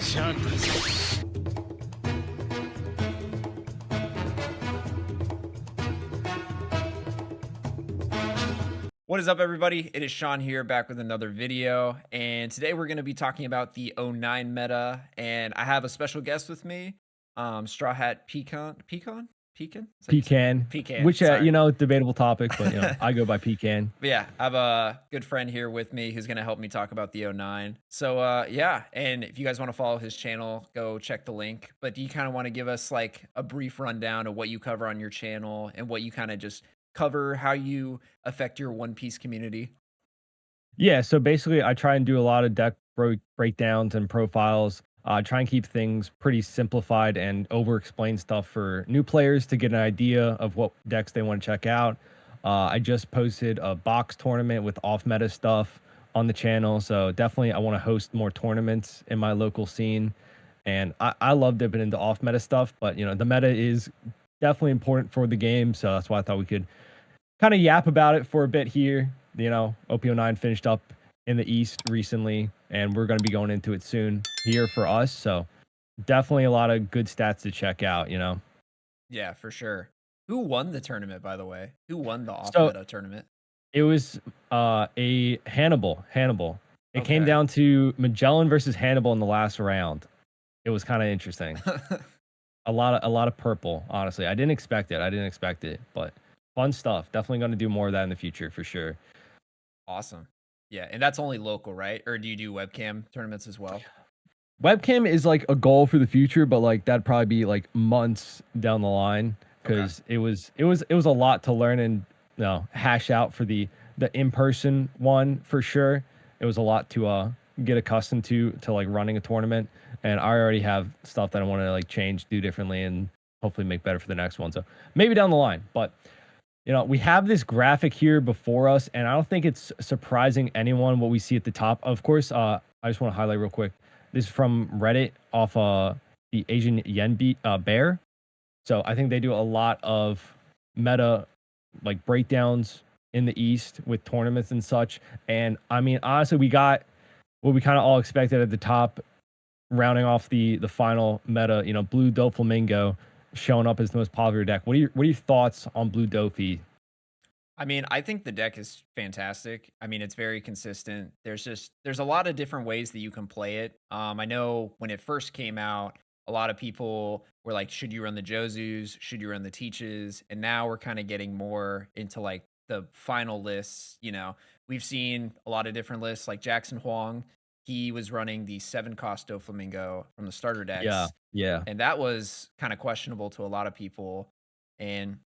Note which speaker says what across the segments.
Speaker 1: What is up, everybody? It is Sean here, back with another video, and today we're going to be talking about the O9 meta, and I have a special guest with me, Strawhat Pecan? Is that you say it?
Speaker 2: Pecan,
Speaker 1: Pecan,
Speaker 2: which
Speaker 1: sorry.
Speaker 2: debatable topic, but I go by Pecan.
Speaker 1: But yeah, I have a good friend here with me who's going to help me talk about the O9. So yeah, and if you guys want to follow his channel, go check the link. But do you kind of want to give us like a brief rundown of what you cover on your channel and what you kind of just cover, how you affect your One Piece community?
Speaker 2: Yeah, so basically, I try and do a lot of deck breakdowns and profiles. Try and keep things pretty simplified and over-explain stuff for new players to get an idea of what decks they want to check out. I just posted a box tournament with off-meta stuff on the channel, so definitely I want to host more tournaments in my local scene. And I love dipping into off-meta stuff, but the meta is definitely important for the game, so that's why I thought we could kind of yap about it for a bit here. OP-09 finished up in the East recently, and we're going to be going into it soon here for us. So definitely a lot of good stats to check out.
Speaker 1: Yeah, for sure. Who won the tournament, by the way? Who won the
Speaker 2: So
Speaker 1: off-meta tournament?
Speaker 2: it was a Hannibal. It came
Speaker 1: Okay.
Speaker 2: down to Magellan versus Hannibal in the last round. It was kind of interesting. A lot of purple, honestly. I didn't expect it, but fun stuff. Definitely going to do more of that in the future for sure.
Speaker 1: Awesome. Yeah, and that's only local, right? Or do you do webcam tournaments as well?
Speaker 2: Webcam is like a goal for the future, but like that'd probably be like months down the line
Speaker 1: Okay.
Speaker 2: because it was a lot to learn and hash out for the in-person one for sure. It was a lot to get accustomed to like running a tournament, and I already have stuff that I want to like change, do differently, and hopefully make better for the next one. So maybe down the line, but we have this graphic here before us, and I don't think it's surprising anyone what we see at the top. Of course, I just want to highlight real quick. This is from Reddit off the Asian Bear. So I think they do a lot of meta like breakdowns in the East with tournaments and such. And I mean, honestly, we got what we kind of all expected at the top, rounding off the final meta. Blue Doflamingo showing up as the most popular deck. What are your thoughts on Blue Dofi?
Speaker 1: I mean, I think the deck is fantastic. I mean, it's very consistent. There's a lot of different ways that you can play it. I know when it first came out, a lot of people were like, should you run the Jozus? Should you run the Teaches? And now we're kind of getting more into like the final lists. We've seen a lot of different lists like Jackson Huang. He was running the 7-cost Doflamingo from the starter
Speaker 2: Yeah,
Speaker 1: decks,
Speaker 2: yeah.
Speaker 1: and that was kind of questionable to a lot of people. And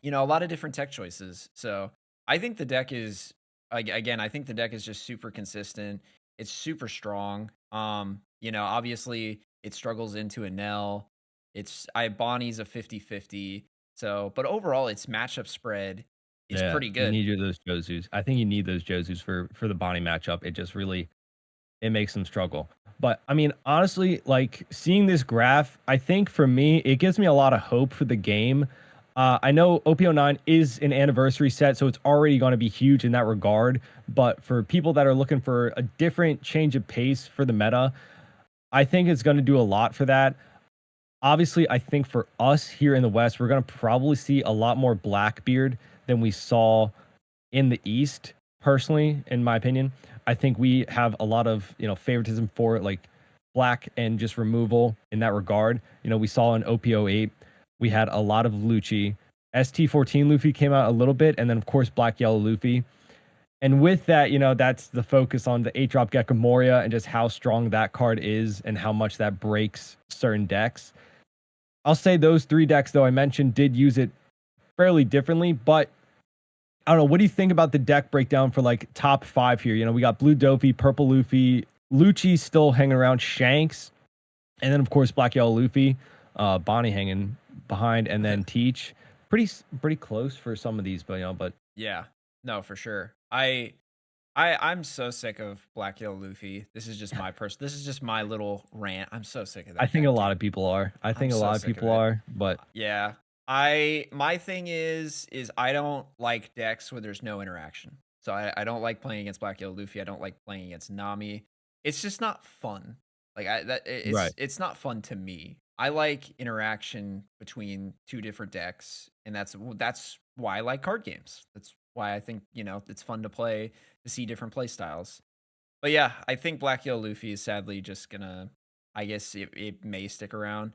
Speaker 1: a lot of different tech choices. So I think the deck is again, I think the deck is just super consistent. It's super strong. Obviously it struggles into a Nell. Bonnie's a 50-50. So, but overall its matchup spread is
Speaker 2: Yeah,
Speaker 1: pretty
Speaker 2: you
Speaker 1: good.
Speaker 2: need those Josus. I think you need those Josus for the Bonnie matchup. It just really it makes them struggle. But I mean, honestly, like seeing this graph, I think for me, it gives me a lot of hope for the game. I know OP-09 is an anniversary set, so it's already going to be huge in that regard. But for people that are looking for a different change of pace for the meta, I think it's going to do a lot for that. Obviously, I think for us here in the West, we're going to probably see a lot more Blackbeard than we saw in the East, personally, in my opinion. I think we have a lot of, favoritism for like black and just removal in that regard. We saw in OP-08, we had a lot of Lucci. ST-14 Luffy came out a little bit, and then of course Black Yellow Luffy. And with that, that's the focus on the 8-drop Gecko Moria and just how strong that card is and how much that breaks certain decks. I'll say those 3 decks, though, I mentioned did use it fairly differently, but I don't know. What do you think about the deck breakdown for like top 5 here? We got Blue Dopey, Purple Luffy, Lucci still hanging around, Shanks, and then of course Black Yellow Luffy, Bonnie hanging behind, and then Teach. Pretty close for some of these, but
Speaker 1: Yeah. No, for sure. I'm so sick of Black Yellow Luffy. This is just my little rant. I'm so sick of
Speaker 2: I
Speaker 1: that
Speaker 2: think
Speaker 1: deck,
Speaker 2: a lot
Speaker 1: dude.
Speaker 2: of people are. I
Speaker 1: I'm
Speaker 2: think a
Speaker 1: so
Speaker 2: lot of
Speaker 1: sick of
Speaker 2: people
Speaker 1: it.
Speaker 2: are, but
Speaker 1: Yeah. My thing is I don't like decks where there's no interaction. So I don't like playing against Black Yellow Luffy. I don't like playing against Nami. It's just not fun. Like
Speaker 2: Right.
Speaker 1: it's not fun to me. I like interaction between two different decks, and that's why I like card games. That's why I think it's fun to play to see different play styles. But yeah, I think Black Yellow Luffy is sadly just gonna. I guess it may stick around.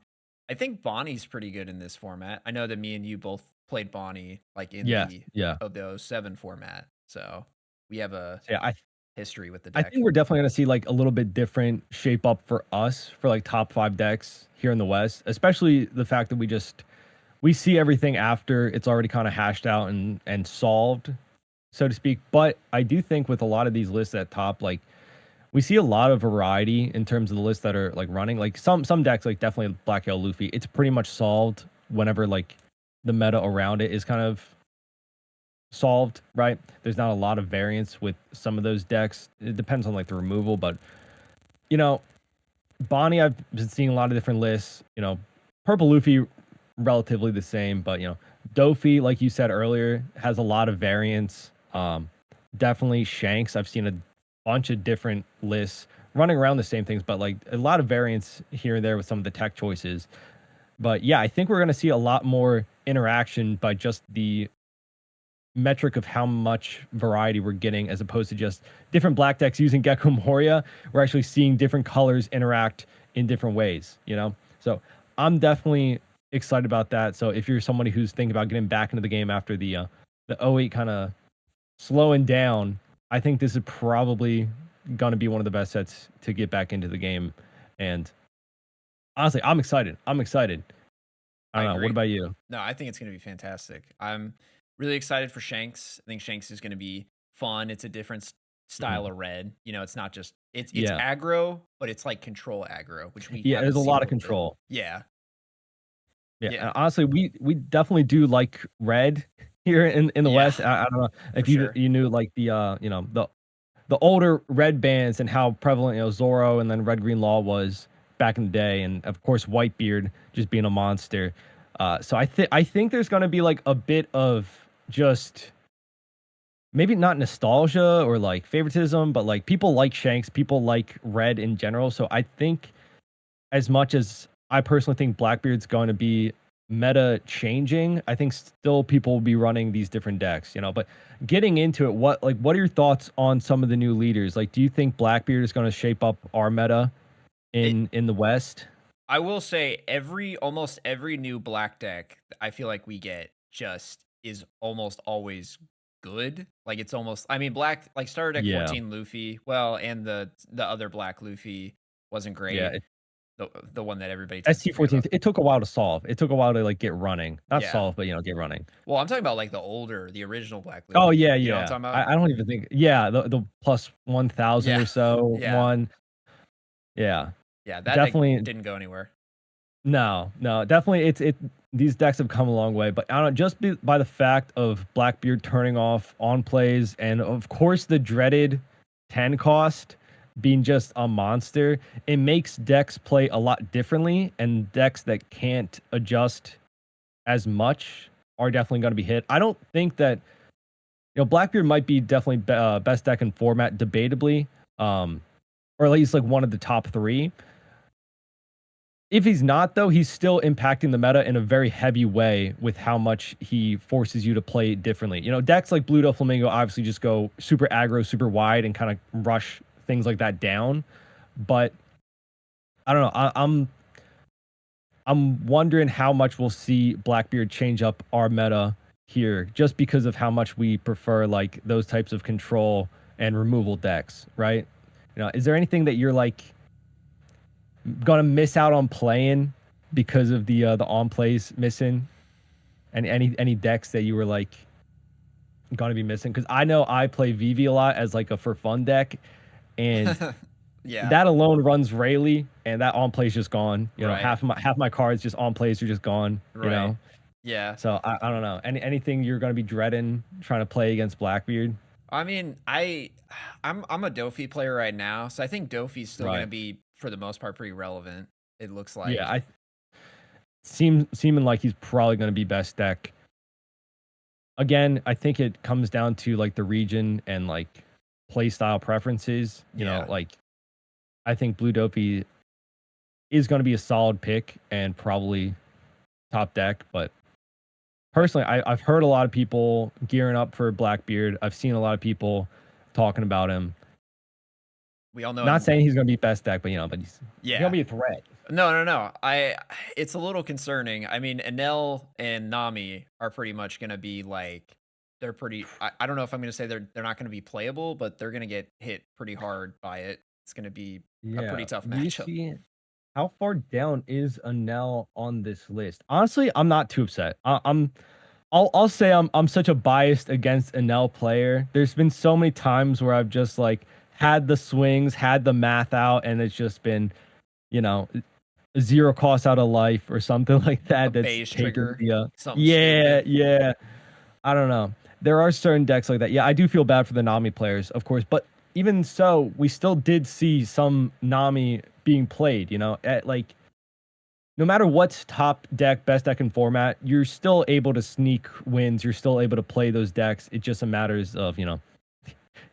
Speaker 1: I think Bonnie's pretty good in this format. I know that me and you both played Bonnie like in
Speaker 2: Yes.
Speaker 1: the
Speaker 2: Yeah.
Speaker 1: of the '07 format, so we have a
Speaker 2: So, yeah,
Speaker 1: history with the
Speaker 2: I
Speaker 1: deck.
Speaker 2: think we're definitely gonna see like a little bit different shape up for us for like top 5 decks here in the West, especially the fact that we see everything after it's already kind of hashed out and solved, so to speak. But I do think with a lot of these lists at top, like we see a lot of variety in terms of the lists that are like running. Like some decks, like definitely Black Yellow Luffy, it's pretty much solved whenever like the meta around it is kind of solved, right? There's not a lot of variance with some of those decks. It depends on like the removal, but you know, Bonnie, I've been seeing a lot of different lists. Purple Luffy, relatively the same, but Dofi, like you said earlier, has a lot of variance. Definitely Shanks. I've seen a bunch of different lists running around the same things, but like a lot of variance here and there with some of the tech choices. But yeah, I think we're going to see a lot more interaction by just the metric of how much variety we're getting as opposed to just different black decks using Gecko Moria. We're actually seeing different colors interact in different ways. So I'm definitely excited about that. So if you're somebody who's thinking about getting back into the game after the '08 kind of slowing down, I think this is probably going to be one of the best sets to get back into the game. And honestly, I'm excited. I'm excited. I
Speaker 1: I
Speaker 2: don't know. What
Speaker 1: agree.
Speaker 2: about you?
Speaker 1: No, I think it's gonna be fantastic. I'm really excited for Shanks. I think Shanks is gonna be fun. It's a different style
Speaker 2: Mhm.
Speaker 1: of red. It's not just it's
Speaker 2: Yeah.
Speaker 1: aggro, but it's like control aggro, which we
Speaker 2: Yeah. There's
Speaker 1: haven't
Speaker 2: a
Speaker 1: seen
Speaker 2: lot
Speaker 1: a
Speaker 2: of
Speaker 1: little bit.
Speaker 2: control.
Speaker 1: Yeah,
Speaker 2: Yeah,
Speaker 1: yeah,
Speaker 2: and honestly, we definitely do like red here in the
Speaker 1: yeah,
Speaker 2: West. I don't know
Speaker 1: for
Speaker 2: if you
Speaker 1: sure.
Speaker 2: you knew like the older red bands and how prevalent Zoro and then Red Green Law was back in the day, and of course Whitebeard just being a monster. So I think there's gonna be like a bit of just maybe not nostalgia or like favoritism, but like people like Shanks, people like red in general. So I think as much as I personally think Blackbeard's going to be meta changing, I think still people will be running these different decks. But getting into it, what are your thoughts on some of the new leaders? Like, do you think Blackbeard is going to shape up our meta
Speaker 1: It.
Speaker 2: in the West?
Speaker 1: I will say almost every new black deck I feel like we get just is almost always good. Like it's almost I mean black like starter deck
Speaker 2: Yeah.
Speaker 1: 14 Luffy, well, and the other black Luffy wasn't
Speaker 2: Yeah,
Speaker 1: great. The one that everybody tends to forget
Speaker 2: ST14,
Speaker 1: about.
Speaker 2: it took a while to solve. It took a while to like get running. Not
Speaker 1: Yeah.
Speaker 2: solve, but get running.
Speaker 1: Well, I'm talking about like the original black
Speaker 2: Oh
Speaker 1: Luffy.
Speaker 2: yeah,
Speaker 1: You know what
Speaker 2: yeah.
Speaker 1: I'm talking about?
Speaker 2: I don't even think, yeah, the plus 1000
Speaker 1: Yeah.
Speaker 2: or so
Speaker 1: Yeah.
Speaker 2: one. Yeah.
Speaker 1: Yeah, that deck
Speaker 2: Definitely.
Speaker 1: didn't go anywhere.
Speaker 2: No, no, definitely. These decks have come a long way, but I don't know, just by the fact of Blackbeard turning off on plays, and of course the dreaded 10 cost being just a monster, it makes decks play a lot differently, and decks that can't adjust as much are definitely going to be hit. I don't think that Blackbeard might be definitely best deck in format, debatably, um, or at least like one of the top 3. If he's not, though, he's still impacting the meta in a very heavy way with how much he forces you to play differently. Decks like Blue Flamingo obviously just go super aggro, super wide, and kind of rush things like that down. But I don't know. I'm wondering how much we'll see Blackbeard change up our meta here, just because of how much we prefer like those types of control and removal decks, right? Is there anything that you're like gonna miss out on playing because of the on plays missing, and any decks that you were like gonna be missing? Because I know I play Vivi a lot as like a for fun deck, and
Speaker 1: Yeah,
Speaker 2: that alone runs Rayleigh, and that on play is just gone.
Speaker 1: right.
Speaker 2: Half my cards just on plays are just gone.
Speaker 1: Right. Yeah.
Speaker 2: So I don't know. Anything you're gonna be dreading trying to play against Blackbeard?
Speaker 1: I mean, I'm a Dofi player right now, so I think Dofi's still gonna
Speaker 2: Right.
Speaker 1: be for the most part pretty relevant. It looks
Speaker 2: Yeah.
Speaker 1: like.
Speaker 2: I seeming like he's probably gonna be best deck. Again, I think it comes down to like the region and like play style preferences.
Speaker 1: Yeah.
Speaker 2: Like I think Blue Dopey is going to be a solid pick and probably top deck. But personally, I've heard a lot of people gearing up for Blackbeard. I've seen a lot of people talking about him.
Speaker 1: We all know
Speaker 2: Not
Speaker 1: him.
Speaker 2: saying he's going to be best deck, but but he's going
Speaker 1: Yeah.
Speaker 2: to be a threat.
Speaker 1: No. It's a little concerning. I mean, Enel and Nami are pretty much gonna be like they're pretty. I don't know if I'm gonna say they're not gonna be playable, but they're gonna get hit pretty hard by it. It's gonna be a pretty
Speaker 2: Yeah.
Speaker 1: tough
Speaker 2: Do you
Speaker 1: matchup.
Speaker 2: see how far down is Anel on this list? Honestly, I'm not too upset. I'll say I'm such a biased against Anel player. There's been so many times where I've just like had the swings, had the math out, and it's just been, you know, zero cost out of life or something like
Speaker 1: A
Speaker 2: that. That's
Speaker 1: base
Speaker 2: taken
Speaker 1: trigger,
Speaker 2: the
Speaker 1: something
Speaker 2: yeah,
Speaker 1: stupid.
Speaker 2: yeah. I don't know. There are certain decks like that. Yeah, I do feel bad for the Nami players, of course, but even so, we still did see some Nami being played, at like no matter what's top deck, best deck in format, you're still able to sneak wins. You're still able to play those decks. It just a matters of,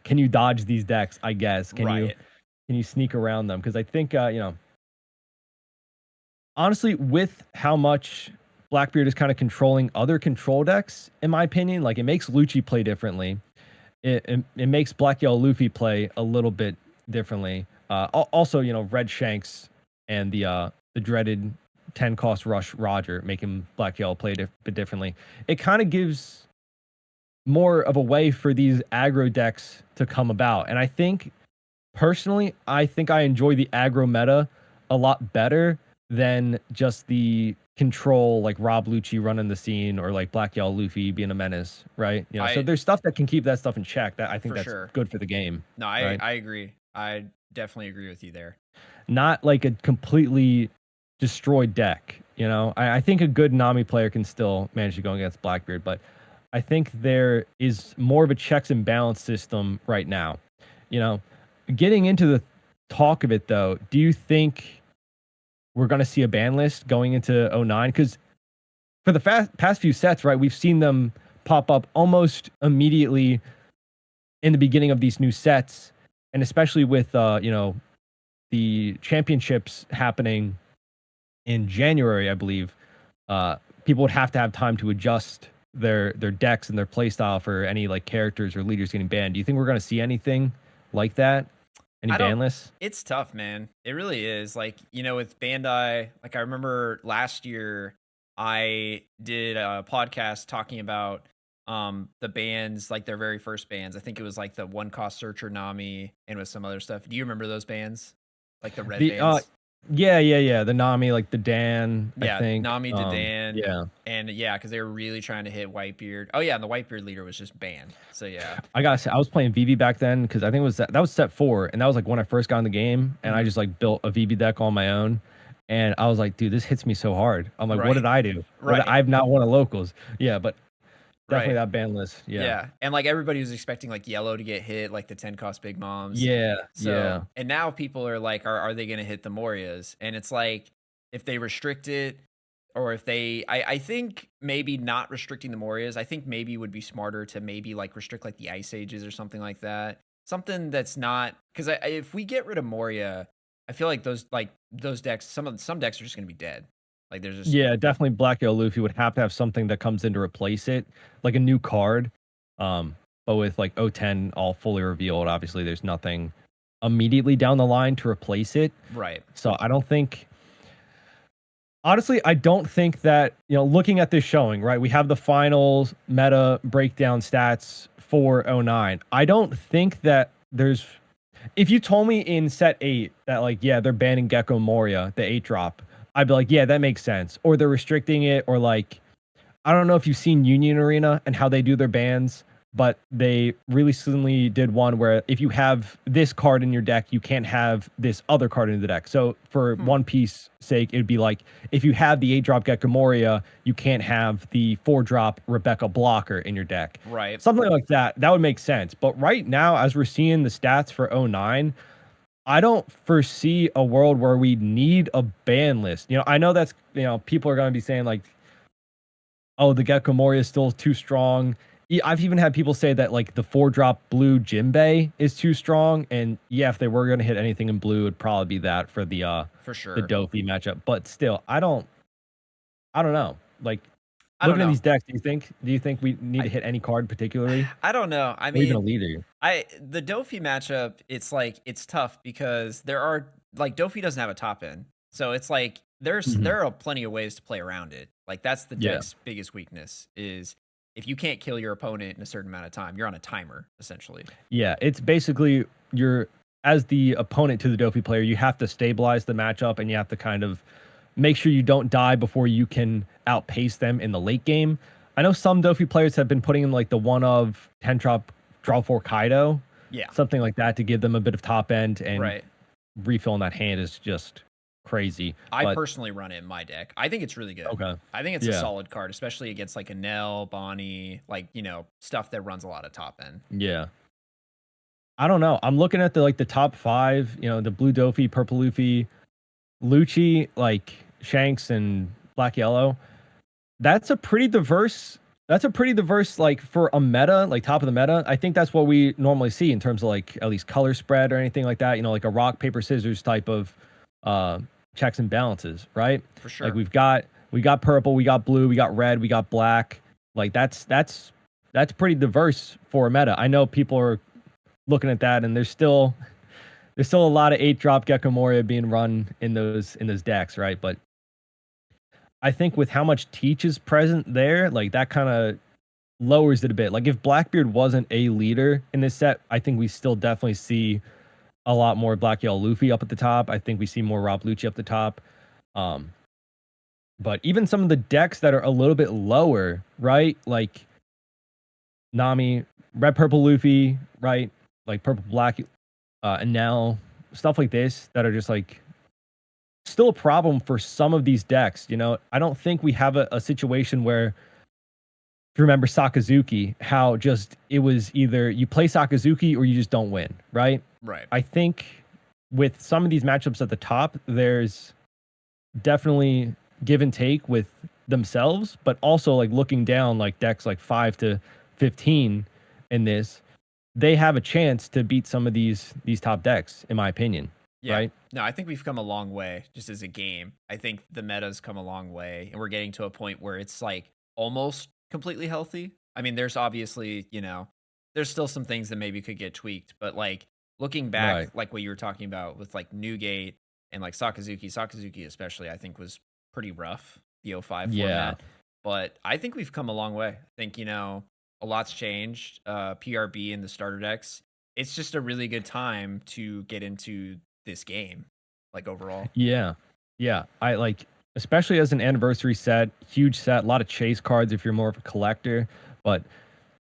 Speaker 2: can you dodge these decks, I guess?
Speaker 1: Right.
Speaker 2: Can you sneak around them? Because I think honestly, with how much Blackbeard is kind of controlling other control decks, in my opinion, like it makes Lucci play differently. It makes Black Yellow Luffy play a little bit differently. Also, Red Shanks and the dreaded 10 cost Rush Roger making Black Yellow play a bit differently. It kind of gives more of a way for these aggro decks to come about. And I think personally, I think I enjoy the aggro meta a lot better than just the control like Rob Lucci running the scene or like Black Yellow Luffy being a menace, right? So
Speaker 1: I
Speaker 2: there's stuff that can keep that stuff in check that I think
Speaker 1: for
Speaker 2: that's
Speaker 1: sure.
Speaker 2: good for the game,
Speaker 1: No,
Speaker 2: right?
Speaker 1: I agree. I definitely agree with you there.
Speaker 2: Not like a completely destroyed deck. I think a good Nami player can still manage to go against Blackbeard, but I think there is more of a checks and balance system right now. You know, Getting into the talk of it though, do you think we're going to see a ban list going into '09? Because for the past few sets, right, we've seen them pop up almost immediately in the beginning of these new sets, and especially with the championships happening in January, I believe. People would have to have time to adjust their decks and their playstyle for any like characters or leaders getting banned. Do you think we're going to see anything like that? Any
Speaker 1: I don't
Speaker 2: ban lists?
Speaker 1: It's tough, man. It really is. Like, with Bandai, like I remember last year I did a podcast talking about the bands, like their very first bands. I think it was like the One Cost Searcher Nami and with some other stuff. Do you remember those bands? Like the red
Speaker 2: The
Speaker 1: bands?
Speaker 2: yeah. The Nami, like the Dan, I
Speaker 1: Yeah,
Speaker 2: think.
Speaker 1: Nami Dadan.
Speaker 2: Yeah.
Speaker 1: And yeah, because they were really trying to hit Whitebeard. Oh yeah, and the Whitebeard leader was just banned. So yeah.
Speaker 2: I gotta say, I was playing VV back then because I think it was that was set 4, and that was like when I first got in the game, and I
Speaker 1: Mhm.
Speaker 2: just like built a VV deck on my own, and I was like, dude, this hits me so hard. I'm like, what
Speaker 1: Right.
Speaker 2: did I do?
Speaker 1: Right.
Speaker 2: I've not won a locals. Yeah, but definitely
Speaker 1: Right.
Speaker 2: that ban list. Yeah,
Speaker 1: Yeah, and, like, everybody was expecting, like, Yellow to get hit, like, the 10 cost Big Moms.
Speaker 2: yeah,
Speaker 1: So
Speaker 2: yeah.
Speaker 1: and now people are like, "Are they gonna hit the Morias?" And it's like, if they restrict it or if they I think maybe not restricting the Morias, I think maybe would be smarter to maybe, like, restrict, like, the Ice Ages or something like that. Something that's not 'cause if we get rid of Moria, I feel like those decks, some decks are just gonna be dead. Like, there's just
Speaker 2: Yeah, definitely Black Yellow Luffy would have to have something that comes in to replace it, like a new card. But with like O10 all fully revealed, obviously there's nothing immediately down the line to replace it.
Speaker 1: right.
Speaker 2: So I don't think honestly, I don't think that, looking at this showing, right? We have the finals meta breakdown stats for '09. I don't think that there's if you told me in set 8 that like, yeah, they're banning Gecko Moria, the 8 drop, I'd be like, yeah, that makes sense. Or they're restricting it, or like I don't know if you've seen Union Arena and how they do their bans, but they recently did one where if you have this card in your deck, you can't have this other card in the deck. So for
Speaker 1: Hmm.
Speaker 2: One Piece sake, it'd be like if you have the 8 drop Gecko Moria, you can't have the 4 drop Rebecca Blocker in your deck.
Speaker 1: Right.
Speaker 2: Something like that. That would make sense. But right now, as we're seeing the stats for '09, I don't foresee a world where we need a ban list. I know that's, people are going to be saying like, oh, the Gecko Moria is still too strong. I've even had people say that like the 4-drop blue Jinbei is too strong, and yeah, if they were going to hit anything in blue, it'd probably be that for
Speaker 1: For
Speaker 2: the
Speaker 1: sure.
Speaker 2: Dofi matchup. But still, I don't know. Like
Speaker 1: I don't
Speaker 2: looking at
Speaker 1: know.
Speaker 2: these decks, do you think we need
Speaker 1: I
Speaker 2: to hit any card particularly,
Speaker 1: I don't know. I
Speaker 2: or even a
Speaker 1: mean,
Speaker 2: leader?
Speaker 1: the Dofi matchup, it's like it's tough because there are like Dofi doesn't have a top end. So it's like
Speaker 2: Mhm.
Speaker 1: there are plenty of ways to play around it. Like that's the
Speaker 2: Yeah,
Speaker 1: deck's biggest weakness is if you can't kill your opponent in a certain amount of time, you're on a timer essentially.
Speaker 2: yeah. It's basically you're as the opponent to the Dofi player, you have to stabilize the matchup, and you have to kind of make sure you don't die before you can outpace them in the late game. I know some Dofi players have been putting in like the one of 10 drop draw for Kaido,
Speaker 1: Yeah.
Speaker 2: something like that to give them a bit of top end, and
Speaker 1: Right.
Speaker 2: refilling that hand is just crazy.
Speaker 1: I
Speaker 2: But
Speaker 1: personally run it in my deck. I think it's really good.
Speaker 2: okay.
Speaker 1: I think it's a
Speaker 2: Yeah.
Speaker 1: solid card, especially against like a Nell, Bonnie, like, stuff that runs a lot of top end.
Speaker 2: Yeah. I don't know. I'm looking at the top 5, the blue Dofi, purple Luffy, Lucci, like Shanks and Black Yellow. That's a pretty diverse like for a meta, like top of the meta. I think that's what we normally see in terms of like at least color spread or anything like that, like a rock paper scissors type of uh checks and balances, right?
Speaker 1: For
Speaker 2: Like
Speaker 1: sure.
Speaker 2: we got purple, we got blue, we got red, we got black. Like that's pretty diverse for a meta. I know people are looking at that, and there's still a lot of 8-drop Gecko Moria being run in those decks, right? But I think with how much Teach is present there, like that kind of lowers it a bit. Like if Blackbeard wasn't a leader in this set, I think we still definitely see a lot more Black Yellow Luffy up at the top. I think we see more Rob Lucci up the top. Um, but even some of the decks that are a little bit lower, right? Like Nami, Red Purple Luffy, right? Like Purple Black, Enel, stuff like this that are just like still a problem for some of these decks. I don't think we have a situation where, if you remember Sakazuki, how just it was either you play Sakazuki or you just don't win, right?
Speaker 1: Right.
Speaker 2: I think with some of these matchups at the top, there's definitely give and take with themselves, but also like looking down like decks like 5 to 15 in this, they have a chance to beat some of these top decks, in my opinion,
Speaker 1: Yeah.
Speaker 2: right?
Speaker 1: No, I think we've come a long way just as a game. I think the meta's come a long way and we're getting to a point where it's like almost completely healthy. I mean, there's obviously, there's still some things that maybe could get tweaked, but like looking back,
Speaker 2: Right.
Speaker 1: like what you were talking about with like Newgate and like Sakazuki especially, I think was pretty rough, the O5
Speaker 2: Yeah.
Speaker 1: format. But I think we've come a long way. I think, a lot's changed. PRB and the starter decks. It's just a really good time to get into this game, like overall.
Speaker 2: Yeah. Yeah. I like, especially as an anniversary set, huge set, a lot of chase cards if you're more of a collector. But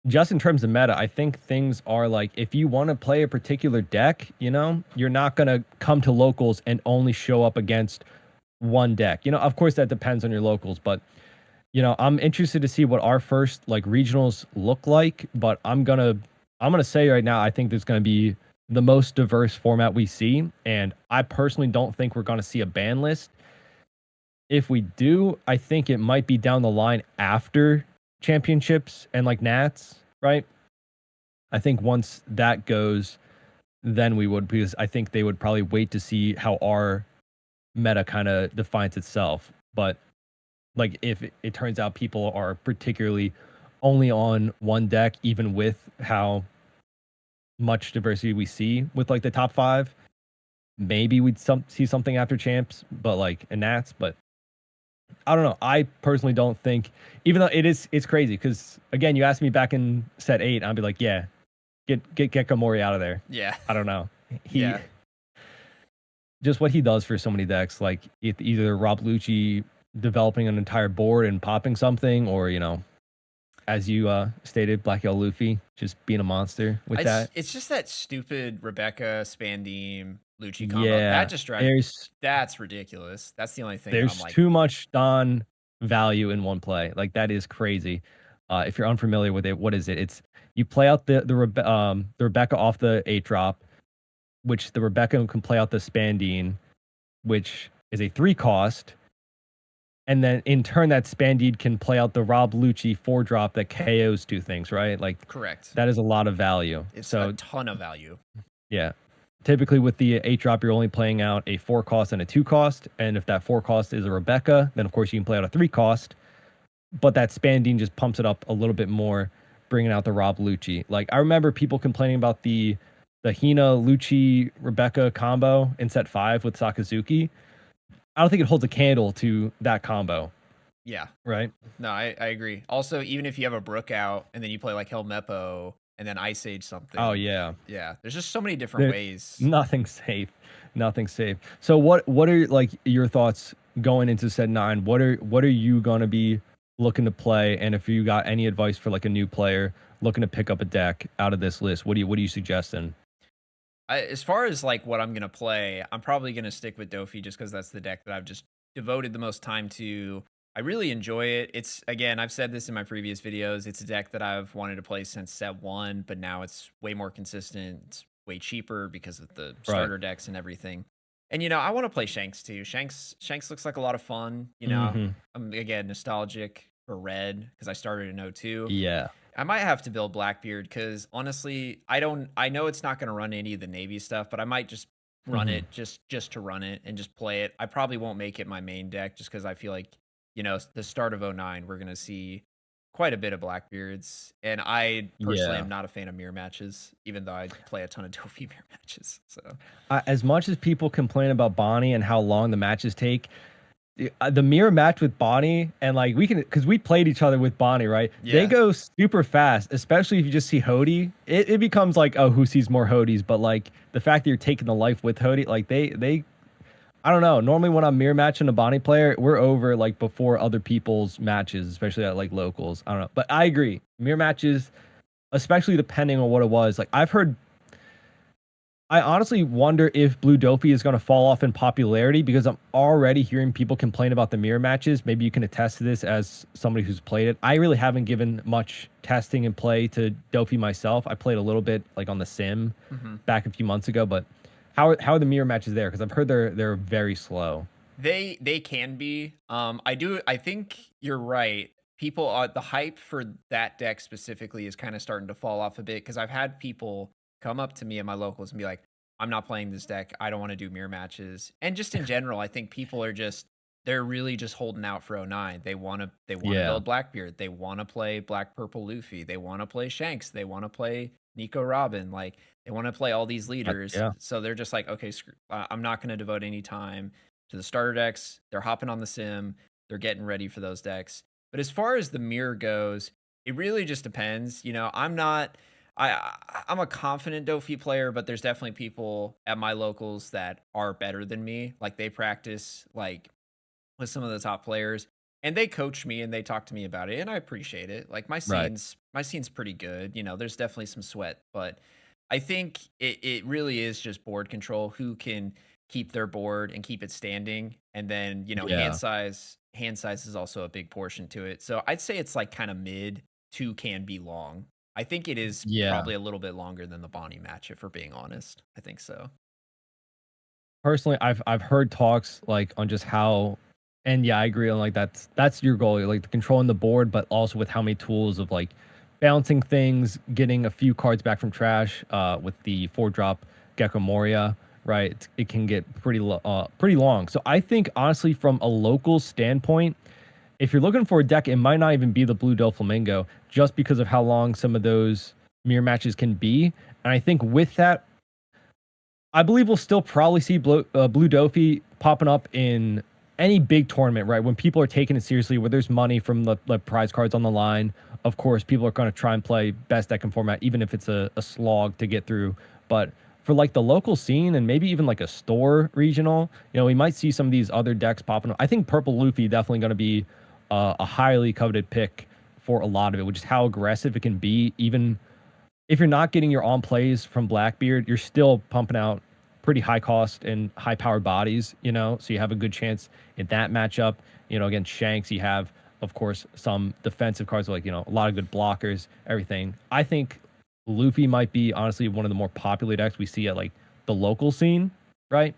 Speaker 2: just in terms of meta, I think things are like if you want to play a particular deck, you're not going to come to locals and only show up against one deck. Of course that depends on your locals, but I'm interested to see what our first like regionals look like, but I'm gonna say right now, I think there's gonna be the most diverse format we see, and I personally don't think we're gonna see a ban list. If we do, I think it might be down the line after championships and like Nats, right? I think once that goes, then we would, because I think they would probably wait to see how our meta kind of defines itself. But like if it turns out people are particularly only on one deck, even with how much diversity we see with like the top 5, maybe we'd see something after champs, but like and that's but I don't know. I personally don't think, even though it's crazy because again, you asked me back in set 8, I'd be like, yeah, get Gecko Mori out of there.
Speaker 1: Yeah.
Speaker 2: I don't know. He
Speaker 1: Yeah.
Speaker 2: just what he does for so many decks, like either Rob Lucci developing an entire board and popping something, or as you stated, Black Yellow Luffy just being a monster with that.
Speaker 1: It's just that stupid Rebecca Spandeem Lucci combo. That
Speaker 2: Yeah,
Speaker 1: just drives
Speaker 2: there's
Speaker 1: that's ridiculous. That's the only thing that I'm
Speaker 2: there's
Speaker 1: like,
Speaker 2: too much Don value in one play. Like that is crazy. If you're unfamiliar with it, what is it? It's you play out the Rebecca off the 8-drop, which the Rebecca can play out the Spandine, which is a 3 cost. And then in turn, that Spandeed can play out the Rob Lucci 4-drop that KOs two things, right? Like
Speaker 1: Correct.
Speaker 2: that is a lot of value.
Speaker 1: It's a
Speaker 2: So
Speaker 1: ton of value.
Speaker 2: yeah. Typically with the 8-drop, you're only playing out a 4 cost and a 2 cost. And if that 4 cost is a Rebecca, then of course you can play out a 3 cost. But that Spandine just pumps it up a little bit more, bringing out the Rob Lucci. Like I remember people complaining about the Hina Lucci Rebecca combo in set 5 with Sakazuki. I don't think it holds a candle to that combo.
Speaker 1: Yeah.
Speaker 2: Right?
Speaker 1: No, I agree. Also, even if you have a Brook out and then you play like Helmeppo and then Ice Age something.
Speaker 2: Oh yeah.
Speaker 1: Yeah. There's just so many different ways.
Speaker 2: Nothing safe. Nothing safe. So what are like your thoughts going into set 9? What are you gonna be looking to play? And if you got any advice for like a new player looking to pick up a deck out of this list, what are you suggesting?
Speaker 1: As far as like what I'm gonna play, I'm probably gonna stick with Dofi just because that's the deck that I've just devoted the most time to. I really enjoy it. It's again, I've said this in my previous videos. It's a deck that I've wanted to play since set 1, but now it's way more consistent. It's way cheaper because of the
Speaker 2: Right.
Speaker 1: starter decks and everything. And I want to play Shanks too. Shanks looks like a lot of fun.
Speaker 2: Mm-hmm.
Speaker 1: I'm again nostalgic for Red because I started in 02.
Speaker 2: Yeah.
Speaker 1: I might have to build Blackbeard because honestly, I know it's not going to run any of the Navy stuff, but I might just run
Speaker 2: Mm-hmm.
Speaker 1: it just to run it and just play it. I probably won't make it my main deck just because I feel like the start of 09 we're going to see quite a bit of Blackbeards, and I personally
Speaker 2: Yeah.
Speaker 1: am not a fan of mirror matches, even though I play a ton of Dofi mirror matches. So
Speaker 2: As much as people complain about Bonnie and how long the matches take, the mirror match with Bonnie and like we can because we played each other with Bonnie, right? They
Speaker 1: yeah,
Speaker 2: go super fast, especially if you just see Hody. It becomes like, oh, who sees more Hodies? But like the fact that you're taking the life with Hody, like they I don't know. Normally when I'm mirror matching a Bonnie player, we're over like before other people's matches, especially at like locals. I don't know. But I agree. Mirror matches, especially depending on what it was. Like I honestly wonder if Blue Dopey is going to fall off in popularity because I'm already hearing people complain about the mirror matches. Maybe you can attest to this as somebody who's played it. I really haven't given much testing and play to Dopey myself. I played a little bit like on the sim
Speaker 1: hmm
Speaker 2: back a few months ago, but how are the mirror matches there? Because I've heard they're very slow.
Speaker 1: they can be. I think you're right. People are the hype for that deck specifically is kind of starting to fall off a bit because I've had people come up to me at my locals and be like, "I'm not playing this deck. I don't want to do mirror matches." And just in general, I think people are just they're really just holding out for 09. They want to
Speaker 2: Yeah.
Speaker 1: build Blackbeard. They want to play Black Purple Luffy. They want to play Shanks. They want to play Nico Robin. Like they want to play all these leaders.
Speaker 2: Yeah.
Speaker 1: So they're just like, okay, I'm not going to devote any time to the starter decks. They're hopping on the sim. They're getting ready for those decks. But as far as the mirror goes, it really just depends. I'm not. I'm a confident Dofi player, but there's definitely people at my locals that are better than me. Like they practice like with some of the top players, and they coach me and they talk to me about it, and I appreciate it. Like
Speaker 2: Right.
Speaker 1: my scene's pretty good. There's definitely some sweat, but I think it really is just board control. Who can keep their board and keep it standing, and then
Speaker 2: Yeah.
Speaker 1: hand size is also a big portion to it. So I'd say it's like kind of mid to can be long. I think it is
Speaker 2: Yeah.
Speaker 1: probably a little bit longer than the Bonnie match, if we're being honest. I think so.
Speaker 2: Personally, I've heard talks like on just how, and yeah, I agree on like that's your goal, like controlling the board, but also with how many tools of like bouncing things, getting a few cards back from trash. With the 4-drop Gecko Moria, right? It can get pretty long. So I think honestly, from a local standpoint, if you're looking for a deck, it might not even be the Blue Doflamingo, just because of how long some of those mirror matches can be. And I think with that, I believe we'll still probably see Blue Dofi popping up in any big tournament, right? When people are taking it seriously, where there's money from the prize cards on the line. Of course, people are going to try and play best deck and format, even if it's a slog to get through. But for like the local scene and maybe even like a store regional, we might see some of these other decks popping up. I think Purple Luffy definitely going to be a highly coveted pick for a lot of it, which is how aggressive it can be, even if you're not getting your on plays from Blackbeard, you're still pumping out pretty high cost and high powered bodies. So you have a good chance in that matchup. Against Shanks, you have, of course, some defensive cards like, a lot of good blockers, everything. I think Luffy might be honestly one of the more popular decks we see at like the local scene, right?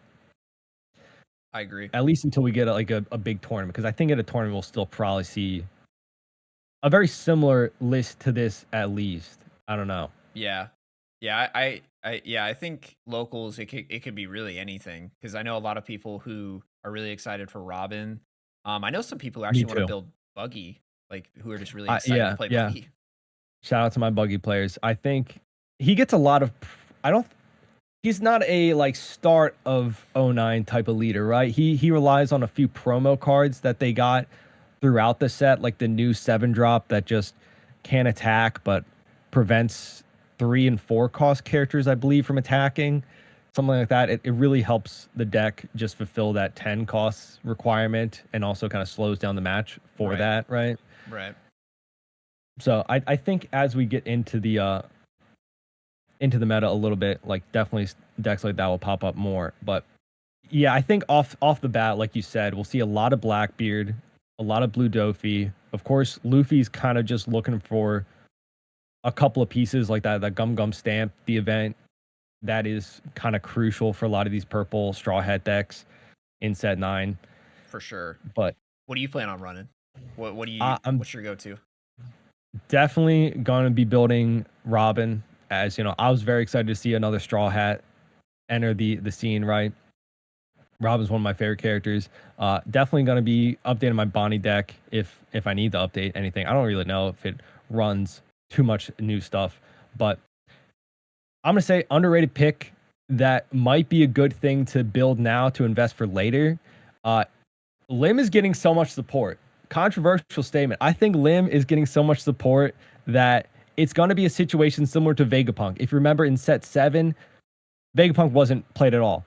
Speaker 1: I agree.
Speaker 2: at least until we get a big tournament. Because I think at a tournament we'll still probably see a very similar list to this at least. I don't know.
Speaker 1: Yeah. Yeah, yeah, I think locals it could be really anything because I know a lot of people who are really excited for Robin. I know some people who
Speaker 2: Me
Speaker 1: actually want to
Speaker 2: too.
Speaker 1: build buggy, like who are just really excited to
Speaker 2: Yeah,
Speaker 1: play
Speaker 2: yeah.
Speaker 1: buggy.
Speaker 2: Shout out to my buggy players. I think he gets a lot of. I don't. He's not a like start of '09 type of leader, right? He relies on a few promo cards that they got throughout the set, like the new 7 drop that just can attack but prevents 3 and 4 cost characters, I believe, from attacking. Something like that. It really helps the deck just fulfill that 10 cost requirement and also kind of slows down the match for
Speaker 1: Right.
Speaker 2: that, right?
Speaker 1: Right.
Speaker 2: So I think as we get into the meta a little bit, like definitely decks like that will pop up more. But yeah, I think off the bat, like you said, we'll see a lot of Blackbeard, a lot of Blue Dofi. Of course, Luffy's kind of just looking for a couple of pieces like that Gum Gum Stamp, the event that is kind of crucial for a lot of these purple Straw Hat decks in set 9.
Speaker 1: For sure.
Speaker 2: But
Speaker 1: What do you plan on running? What do you
Speaker 2: I'm
Speaker 1: what's your go-to?
Speaker 2: definitely going to be building Robin. As you know, I was very excited to see another Straw Hat enter the scene, right? Robin's one of my favorite characters. Definitely going to be updating my Bonnie deck if I need to update anything. I don't really know if it runs too much new stuff, but I'm going to say underrated pick that might be a good thing to build now to invest for later. Lim is getting so much support. Controversial statement. I think Lim is getting so much support that it's going to be a situation similar to Vegapunk. If you remember in set 7, Vegapunk wasn't played at all.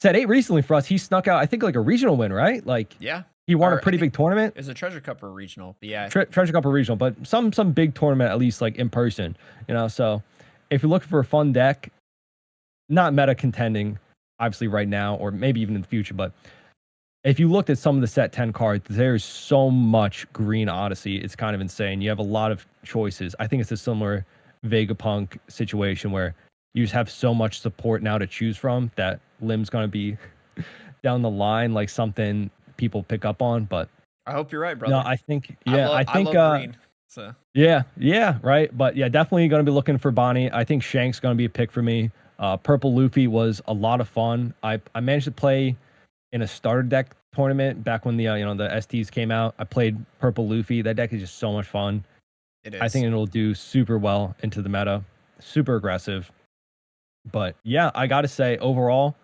Speaker 2: Set 8 recently for us, he snuck out, I think, like a regional win, right? Like,
Speaker 1: Yeah.
Speaker 2: he won a
Speaker 1: Or I
Speaker 2: pretty
Speaker 1: think
Speaker 2: big tournament.
Speaker 1: it was a Treasure Cup or regional. But yeah.
Speaker 2: Treasure Cup or regional, but some big tournament, at least, like, in person, you know? So, if you're looking for a fun deck, not meta contending, obviously, right now, or maybe even in the future, but if you looked at some of the set 10 cards, there's so much green Odyssey. It's kind of insane. You have a lot of choices. I think it's a similar Vegapunk situation where you just have so much support now to choose from that Lim's going to be down the line like something people pick up on. But
Speaker 1: I hope you're right,
Speaker 2: no,
Speaker 1: brother.
Speaker 2: I think, yeah, I
Speaker 1: I
Speaker 2: think,
Speaker 1: love green. So
Speaker 2: yeah, right. But yeah, definitely going to be looking for Bonnie. I think Shank's going to be a pick for me. Purple Luffy was a lot of fun. I managed to play in a starter deck tournament back when the the STs came out. I played Purple Luffy. That deck is just so much fun.
Speaker 1: it
Speaker 2: I
Speaker 1: is.
Speaker 2: think it'll do super well into the meta. Super aggressive. But yeah, I got to say overall,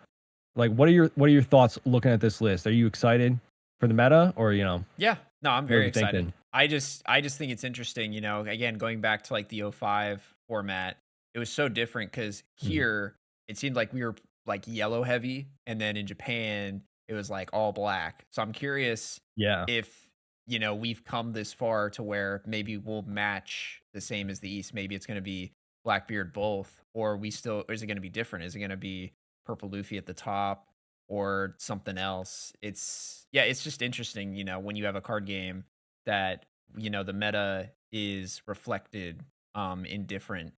Speaker 2: like what are your thoughts looking at this list? Are you excited for the meta or
Speaker 1: Yeah. No, I'm
Speaker 2: what are
Speaker 1: very
Speaker 2: you
Speaker 1: excited.
Speaker 2: thinking?
Speaker 1: I just think it's interesting, again, going back to like the O5 format, it was so different because
Speaker 2: Mhm.
Speaker 1: here it seemed like we were like yellow heavy, and then in Japan it was like all black. So I'm curious
Speaker 2: Yeah.
Speaker 1: if we've come this far to where maybe we'll match the same as the East. Maybe it's gonna be Blackbeard both, or or is it gonna be different? Is it gonna be Purple Luffy at the top? Or something else. It's just interesting, when you have a card game that, the meta is reflected in different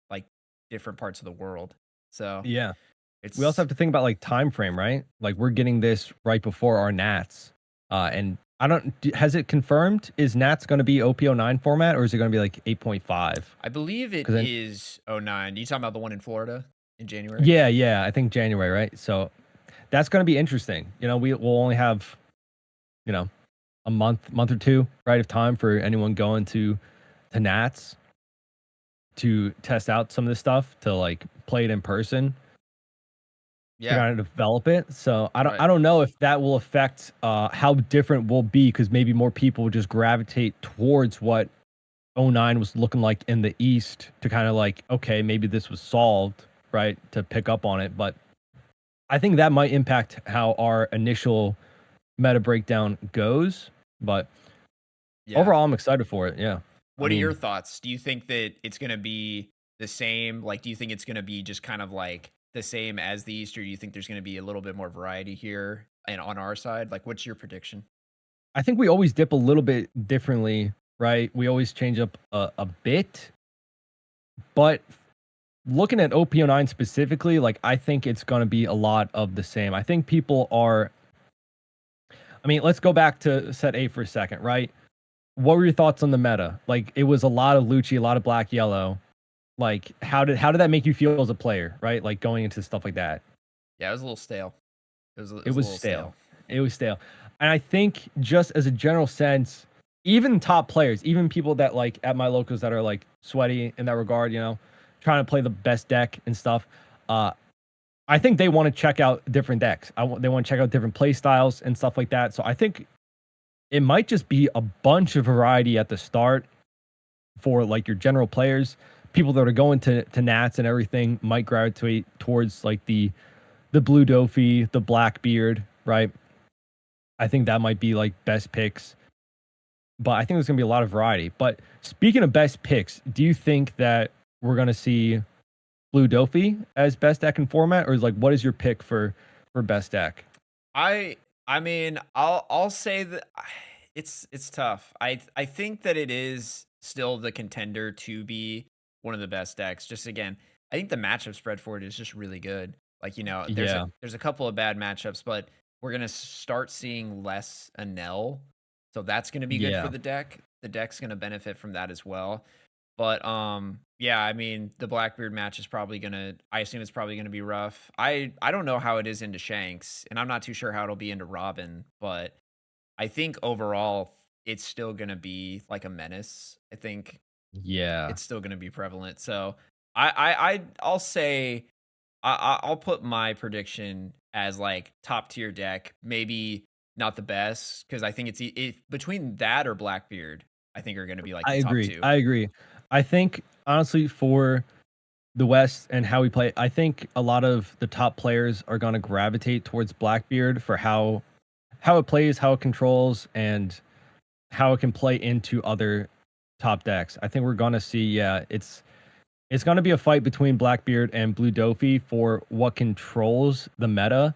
Speaker 1: parts of the world. So,
Speaker 2: Yeah. We also
Speaker 1: it's
Speaker 2: have to think about like time frame, right? Like we're getting this right before our Nats. And I don't has it confirmed is Nats going to be OP-09 format or is it going to be like 8.5?
Speaker 1: I believe it
Speaker 2: Cuz then
Speaker 1: is '09. You talking about the one in Florida in January?
Speaker 2: yeah, I think January, right? So that's going to be interesting. We'll only have, you know, a month or two, right, of time for anyone going to Nats to test out some of this stuff to like play it in person to
Speaker 1: Yeah,
Speaker 2: kind of develop it. So
Speaker 1: right.
Speaker 2: I don't know if that will affect how different we'll be because maybe more people will just gravitate towards what '09 was looking like in the East to kind of like, okay, maybe this was solved, right, to pick up on it. But I think that might impact how our initial meta breakdown goes. But
Speaker 1: Yeah.
Speaker 2: overall, I'm excited for it. Yeah. I
Speaker 1: What are your
Speaker 2: mean,
Speaker 1: thoughts? Do you think that it's gonna be the same? Like, do you think it's gonna be just kind of like the same as the East, or do you think there's gonna be a little bit more variety here and on our side? Like, what's your prediction?
Speaker 2: I think we always dip a little bit differently, right? We always change up a bit. But looking at OP-09 specifically, like I think it's going to be a lot of the same. I think people are I mean, let's go back to set A for a second, right? What were your thoughts on the meta? Like, it was a lot of Lucci, a lot of black yellow. Like, how did that make you feel as a player, right? Like going into stuff like that.
Speaker 1: Yeah, it was a little stale. It
Speaker 2: It
Speaker 1: was a
Speaker 2: was
Speaker 1: little
Speaker 2: stale.
Speaker 1: stale.
Speaker 2: It was stale. And I think just as a general sense, even top players, even people that like at my locals that are like sweaty in that regard, trying to play the best deck and stuff, uh, I think they want to check out different decks. They want to check out different play styles and stuff like that. So I think it might just be a bunch of variety at the start for like your general players. People that are going to Nats and everything might gravitate towards like the blue Dofi, the Blackbeard, right? I think that might be like best picks. But I think there's gonna be a lot of variety. But speaking of best picks, do you think that we're gonna see Blue Dofi as best deck in format, or is like what is your pick for best deck?
Speaker 1: I I mean, I'll say that it's tough. I think that it is still the contender to be one of the best decks. Just again, I think the matchup spread for it is just really good. Like,
Speaker 2: Yeah,
Speaker 1: there's a couple of bad matchups, but we're gonna start seeing less Anel. So that's gonna be good for
Speaker 2: yeah,
Speaker 1: the deck. The deck's gonna benefit from that as well. But yeah, I mean, the Blackbeard match is probably gonna I assume it's probably gonna be rough. I don't know how it is into Shanks, and I'm not too sure how it'll be into Robin, but I think overall it's still gonna be like a menace. I think
Speaker 2: yeah.
Speaker 1: it's still gonna be prevalent. So I'll say I'll put my prediction as like top tier deck, maybe not the best because I think between that or Blackbeard. I think are going to be like
Speaker 2: I
Speaker 1: the top
Speaker 2: agree.
Speaker 1: two.
Speaker 2: I agree. I think honestly for the West and how we play, I think a lot of the top players are gonna gravitate towards Blackbeard for how it plays, how it controls, and how it can play into other top decks. I think we're gonna see, yeah, it's gonna be a fight between Blackbeard and Blue Dofi for what controls the meta.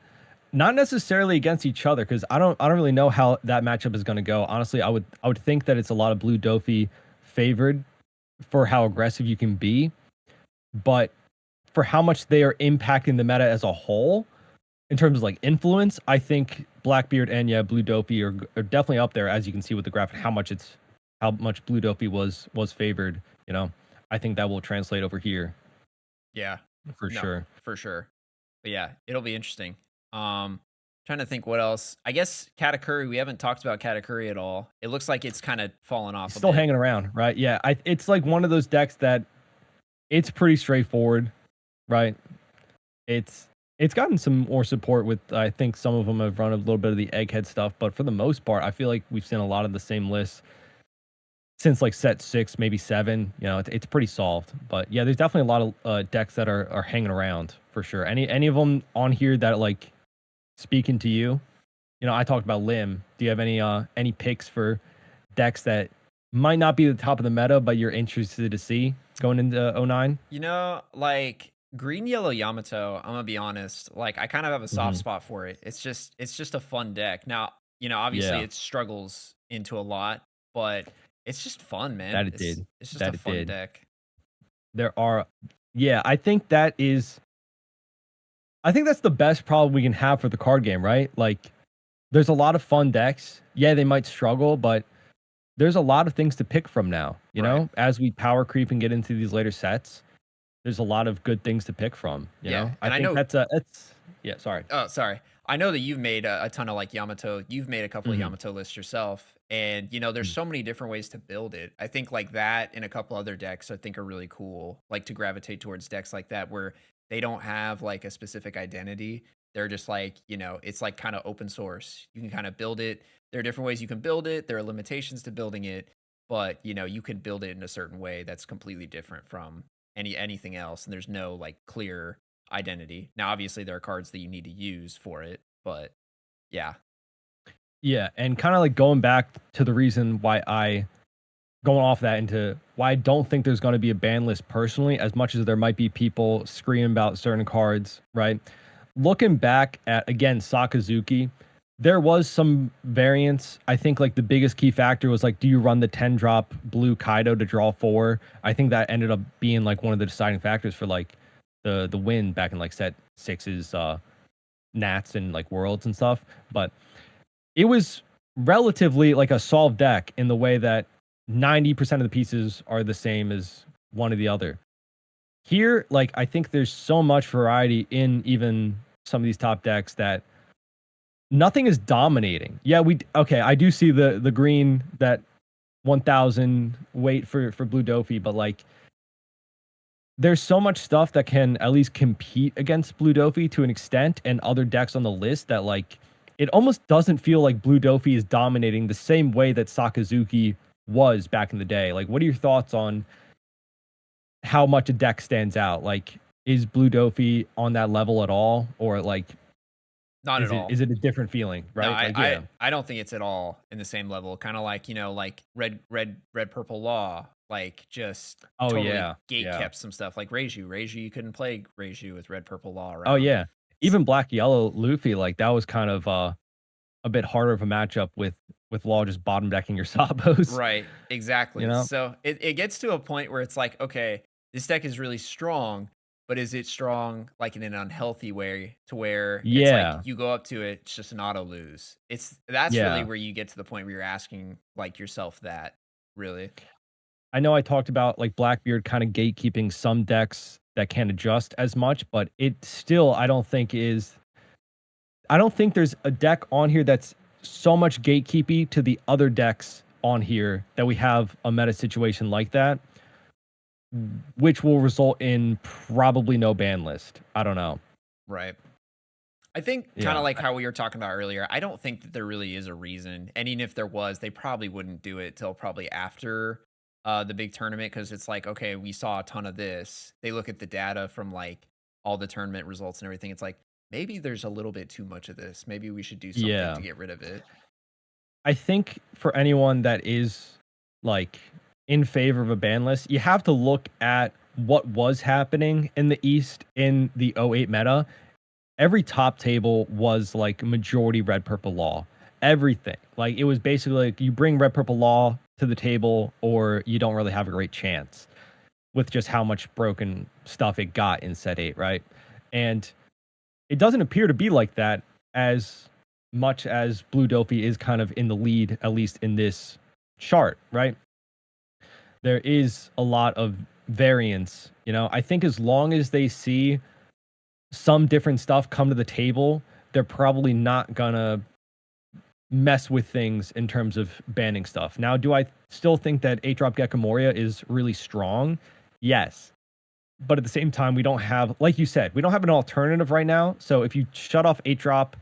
Speaker 2: Not necessarily against each other, because I don't really know how that matchup is gonna go. Honestly, I would think that it's a lot of Blue Dofi favored for how aggressive you can be, but for how much they are impacting the meta as a whole, in terms of like influence, I think Blackbeard and yeah, Blue Dopey are definitely up there, as you can see with the graph and how much Blue Dopey was favored. I think that will translate over here
Speaker 1: Yeah.
Speaker 2: for
Speaker 1: No,
Speaker 2: sure.
Speaker 1: for sure. But yeah, it'll be interesting. Trying to think what else. I guess Katakuri, we haven't talked about Katakuri at all. It looks like it's kind of fallen
Speaker 2: He's
Speaker 1: off a
Speaker 2: still
Speaker 1: bit.
Speaker 2: hanging around, right? Yeah, it's like one of those decks that it's pretty straightforward, right? It's it's gotten some more support with I think some of them have run a little bit of the egghead stuff, but for the most part, I feel like we've seen a lot of the same lists since like set 6, maybe 7. It's pretty solved. But yeah, there's definitely a lot of decks that are hanging around for sure. Any of them on here that like speaking to you? I talked about Lim. Do you have any picks for decks that might not be the top of the meta, but you're interested to see going into '09?
Speaker 1: Like Green Yellow Yamato, I'm gonna be honest, like I kind of have a soft
Speaker 2: Hmm.
Speaker 1: spot for it. It's just a fun deck. Now, obviously
Speaker 2: Yeah,
Speaker 1: it struggles into a lot, but it's just fun, man.
Speaker 2: that it
Speaker 1: It's
Speaker 2: did.
Speaker 1: it's just a
Speaker 2: That it
Speaker 1: fun
Speaker 2: did.
Speaker 1: deck.
Speaker 2: There are, yeah, I think that's the best problem we can have for the card game, right? Like, there's a lot of fun decks. Yeah, they might struggle, but there's a lot of things to pick from now.
Speaker 1: Right.
Speaker 2: As we power creep and get into these later sets, there's a lot of good things to pick from.
Speaker 1: Yeah.
Speaker 2: I
Speaker 1: And I
Speaker 2: think
Speaker 1: know
Speaker 2: that's yeah. Sorry.
Speaker 1: Oh, sorry. I know that you've made a ton of like Yamato. You've made a couple of
Speaker 2: Hmm.
Speaker 1: Yamato lists yourself, and there's so many different ways to build it. I think like that and a couple other decks I think are really cool. Like to gravitate towards decks like that where they don't have like a specific identity. They're just like it's like kind of open source. You can kind of build it. There are different ways you can build it. There are limitations to building it, but you can build it in a certain way that's completely different from anything else. And there's no like clear identity. Now, obviously, there are cards that you need to use for it, but yeah,
Speaker 2: Yeah, and kind of like going back to the reason why I going off that into why I don't think there's going to be a ban list personally, as much as there might be people screaming about certain cards, right? Looking back at again Sakazuki, there was some variance. I think like the biggest key factor was like, do you run the 10 drop blue Kaido to draw 4? I think that ended up being like one of the deciding factors for like the win back in like set 6's Nats and like Worlds and stuff. But it was relatively like a solved deck in the way that 90% of the pieces are the same as one or the other. Here, like, I think there's so much variety in even some of these top decks that nothing is dominating. Yeah, okay, I do see the green that 1000 weight for blue Dofi, but like there's so much stuff that can at least compete against blue Dofi to an extent and other decks on the list that like it almost doesn't feel like blue Dofi is dominating the same way that Sakazuki was back in the day. Like what are your thoughts on how much a deck stands out? Like is blue Dofi on that level at all or like
Speaker 1: Not at all.
Speaker 2: is it a different feeling,
Speaker 1: No,
Speaker 2: right?
Speaker 1: I
Speaker 2: Like
Speaker 1: I
Speaker 2: yeah.
Speaker 1: I don't think it's at all in the same level. Kind of like, like red purple law, like just
Speaker 2: Oh
Speaker 1: totally
Speaker 2: yeah.
Speaker 1: gate
Speaker 2: Yeah.
Speaker 1: kept some stuff like Reiju. Reiju, you couldn't play Reiju with red purple law
Speaker 2: Oh
Speaker 1: around.
Speaker 2: yeah.
Speaker 1: S-
Speaker 2: Even black yellow Luffy, like that was kind of a bit harder of a matchup with Law just bottom decking your Sabos,
Speaker 1: Right,
Speaker 2: you
Speaker 1: exactly.
Speaker 2: know?
Speaker 1: So it gets to a point where it's like, okay, this deck is really strong, but is it strong like in an unhealthy way to where it's like
Speaker 2: Yeah.
Speaker 1: you go up to it, it's just an auto lose. That's really
Speaker 2: Yeah.
Speaker 1: where you get to the point where you're asking like yourself that, really.
Speaker 2: I know I talked about like Blackbeard kind of gatekeeping some decks that can't adjust as much, but it still I don't think there's a deck on here that's so much gatekeepy to the other decks on here that we have a meta situation like that, which will result in probably no ban list. I don't know.
Speaker 1: Right. I think kind of
Speaker 2: Yeah.
Speaker 1: like how we were talking about earlier, I don't think that there really is a reason. And even if there was, they probably wouldn't do it till probably after the big tournament because it's like, okay, we saw a ton of this. They look at the data from like all the tournament results and everything. It's like maybe there's a little bit too much of this. Maybe we should do something
Speaker 2: Yeah.
Speaker 1: to get rid of it.
Speaker 2: I think for anyone that is like in favor of a ban list, you have to look at what was happening in the East in the '08 meta. Every top table was like majority red purple law. Everything. Like it was basically like you bring red purple law to the table or you don't really have a great chance with just how much broken stuff it got in set 8, right? And it doesn't appear to be like that as much as Blue Dopey is kind of in the lead, at least in this chart, right? There is a lot of variance. You know, I think as long as they see some different stuff come to the table, they're probably not gonna mess with things in terms of banning stuff. Now, do I still think that 8 drop Gecko Moria is really strong? Yes. But at the same time, we don't have, like you said, we don't have an alternative right now. So if you shut off 8 drop,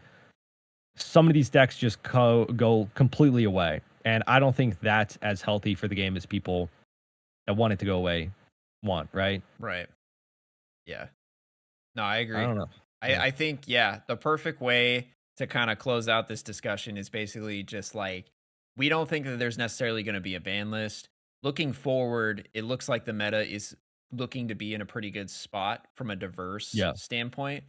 Speaker 2: some of these decks just go completely away. And I don't think that's as healthy for the game as people that want it to go away want, right?
Speaker 1: Right. Yeah. No, I
Speaker 2: I
Speaker 1: agree.
Speaker 2: don't know.
Speaker 1: I,
Speaker 2: Yeah.
Speaker 1: I think, yeah, the perfect way to kind of close out this discussion is basically just like we don't think that there's necessarily going to be a ban list. Looking forward, it looks like the meta is looking to be in a pretty good spot from a diverse
Speaker 2: Yeah.
Speaker 1: standpoint.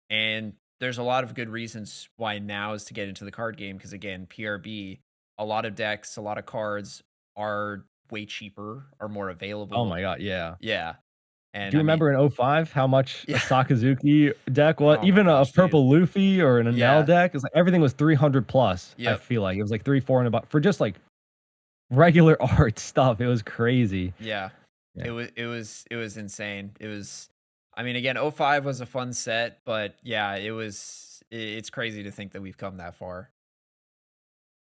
Speaker 1: And there's a lot of good reasons why now is to get into the card game. Because again, PRB, a lot of decks, a lot of cards are way cheaper, are more
Speaker 2: Oh
Speaker 1: available.
Speaker 2: my god, yeah.
Speaker 1: Yeah.
Speaker 2: Do
Speaker 1: And
Speaker 2: you
Speaker 1: I mean,
Speaker 2: remember in '05 how much a
Speaker 1: yeah.
Speaker 2: Sakazuki deck was?
Speaker 1: Oh my
Speaker 2: Even a
Speaker 1: gosh, dude.
Speaker 2: purple Luffy or an Enel
Speaker 1: Yeah.
Speaker 2: deck, it's like everything was 300 plus. I
Speaker 1: Yep.
Speaker 2: feel like it was like 3, 400 about for just like regular art stuff. It was crazy.
Speaker 1: Yeah.
Speaker 2: Yeah.
Speaker 1: It was insane. It was I mean, again, '05 was a fun set, but yeah, it's crazy to think that we've come that far.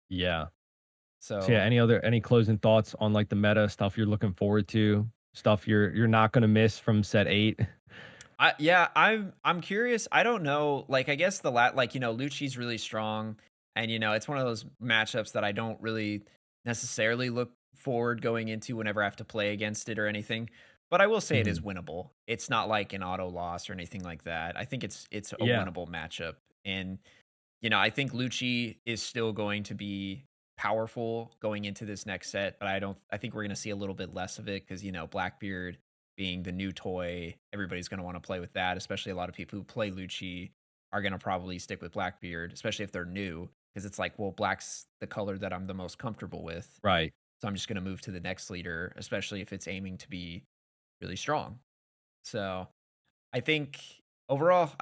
Speaker 2: Yeah. So yeah,
Speaker 1: So,
Speaker 2: any closing thoughts on like the meta stuff you're looking forward to? Stuff you're not gonna miss from set 8?
Speaker 1: I'm curious. I don't know. Like I guess like Lucci's really strong and it's one of those matchups that I don't really necessarily look forward going into whenever I have to play against it or anything. But I will say it is
Speaker 2: Mhm.
Speaker 1: winnable. It's not like an auto loss or anything like that. I think it's a
Speaker 2: Yeah.
Speaker 1: winnable matchup. And I think Lucci is still going to be powerful going into this next set, but I think we're going to see a little bit less of it because, Blackbeard being the new toy, everybody's going to want to play with that, especially a lot of people who play Lucci are going to probably stick with Blackbeard, especially if they're new, because it's like, well, black's the color that I'm the most comfortable with.
Speaker 2: Right.
Speaker 1: So I'm just going to move to the next leader, especially if it's aiming to be really strong. So I think overall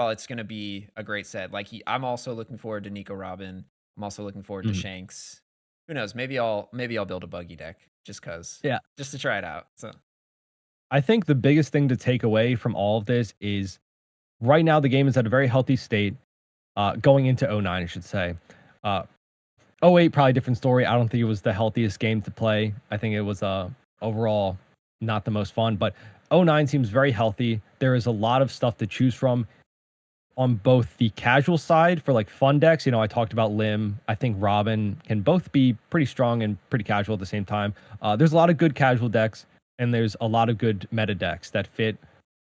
Speaker 1: it's going to be a great set. Like I'm also looking forward to Nico Robin. I'm also looking forward to
Speaker 2: Mhm.
Speaker 1: Shanks. Who knows? Maybe I'll build a buggy deck just cause,
Speaker 2: Yeah.
Speaker 1: just to try it out. So
Speaker 2: I think the biggest thing to take away from all of this is right now the game is at a very healthy state, going into '09, I should say. Uh, '08, probably different story. I don't think it was the healthiest game to play. I think it was overall not the most fun, but '09 seems very healthy. There is a lot of stuff to choose from on both the casual side for like fun decks. You know, I talked about Lim. I think Robin can both be pretty strong and pretty casual at the same time. There's a lot of good casual decks, and there's a lot of good meta decks that fit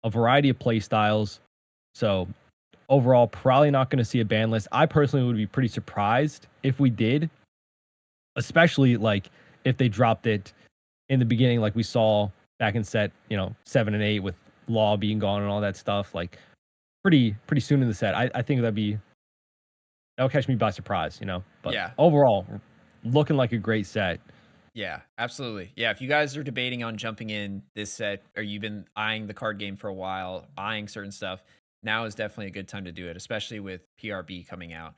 Speaker 2: a variety of play styles. So overall, probably not going to see a ban list. I personally would be pretty surprised if we did, especially like if they dropped it in the beginning, like we saw back in set, 7 and 8 with Law being gone and all that stuff. Like pretty soon in the set. I think that'll catch me by surprise, But
Speaker 1: yeah.
Speaker 2: overall, looking like a great set.
Speaker 1: Yeah, absolutely. Yeah, if you guys are debating on jumping in this set or you've been eyeing the card game for a while, eyeing certain stuff, now is definitely a good time to do it, especially with PRB coming out.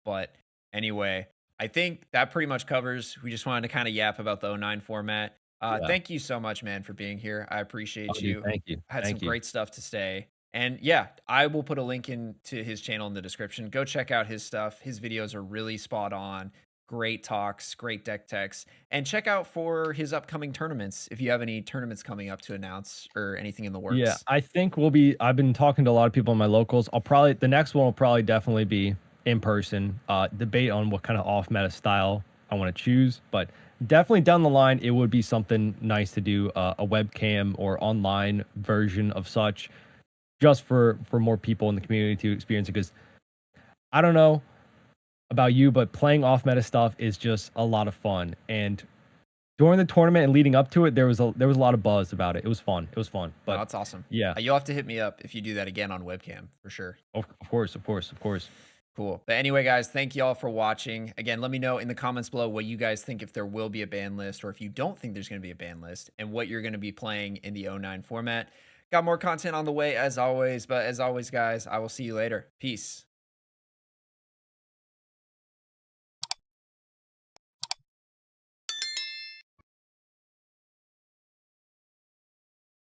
Speaker 1: But anyway, I think that pretty much covers. We just wanted to kind of yap about the '09 format.
Speaker 2: Yeah.
Speaker 1: Thank you so much, man, for being here. I
Speaker 2: Oh,
Speaker 1: appreciate
Speaker 2: dude,
Speaker 1: you.
Speaker 2: thank you.
Speaker 1: Had some
Speaker 2: Thank you.
Speaker 1: great stuff to say. And yeah, I will put a link into his channel in the description. Go check out his stuff. His videos are really spot on. Great talks, great deck techs, and check out for his upcoming tournaments if you have any tournaments coming up to announce or anything in the
Speaker 2: Yeah,
Speaker 1: works.
Speaker 2: I think I've been talking to a lot of people in my locals. The next one will probably definitely be in person, debate on what kind of off meta style I want to choose. But definitely down the line, it would be something nice to do a webcam or online version of such just for more people in the community to experience it. Because I don't know about you, but playing off meta stuff is just a lot of fun. And during the tournament and leading up to it, there was a lot of buzz about it. It was fun. It was fun.
Speaker 1: No,
Speaker 2: But
Speaker 1: that's awesome.
Speaker 2: yeah,
Speaker 1: You'll have to hit me up if you do that again on webcam for sure.
Speaker 2: of course, of course, of course.
Speaker 1: Cool. But anyway, guys, thank you all for watching. Again, let me know in the comments below what you guys think if there will be a ban list or if you don't think there's going to be a ban list and what you're going to be playing in the '09 format. Got more content on the way as always. But as always, guys, I will see you later. Peace.